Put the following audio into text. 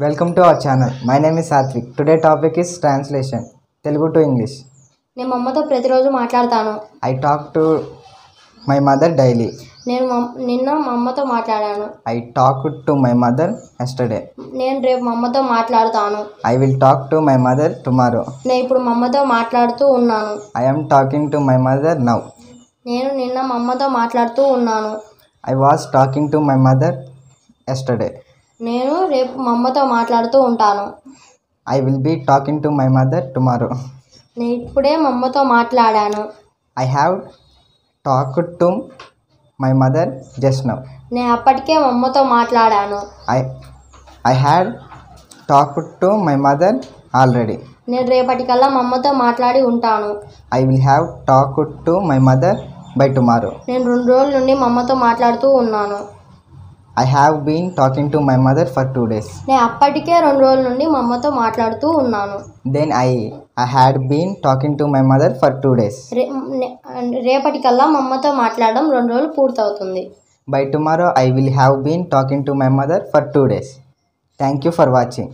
Welcome to our channel. My name is Satvik. Today topic is translation. Telugu to English. నేను మమ్మతో ప్రతిరోజు మాట్లాడతాను. I talk to my mother daily. నిన్న మమ్మతో మాట్లాడాను. I talked to my mother yesterday. నేను రేపు మమ్మతో మాట్లాడతాను. I will talk to my mother tomorrow. నేను ఇప్పుడు మమ్మతో మాట్లాడుతూ ఉన్నాను. I am talking to my mother now. నేను నిన్న మమ్మతో మాట్లాడుతూ ఉన్నాను. I was talking to my mother yesterday. నేను రేపు మమ్మతో మాట్లాడుతూ ఉంటాను. I will be talking to my mother tomorrow. నేను ఇప్పుడే మమ్మతో మాట్లాడాను. I have talked to my mother just now. నేను అప్పటికే మమ్మతో మాట్లాడాను. I had talked to my mother already. నేను రేపటికల్లా మమ్మతో మాట్లాడి ఉంటాను. I will have talked to my mother by tomorrow. నేను 2 రోజుల నుండి మమ్మతో మాట్లాడుతూ ఉన్నాను. I have been talking to my mother for 2 days. నేను అప్పటికే 2 రోజుల నుండి మమ్మతో మాట్లాడుతూ ఉన్నాను. Then I had been talking to my mother for 2 days. రేపటికల్లా మమ్మతో మాట్లాడడం 2 రోజులు పూర్తవుతుంది. By tomorrow I will have been talking to my mother for 2 days. Thank you for watching.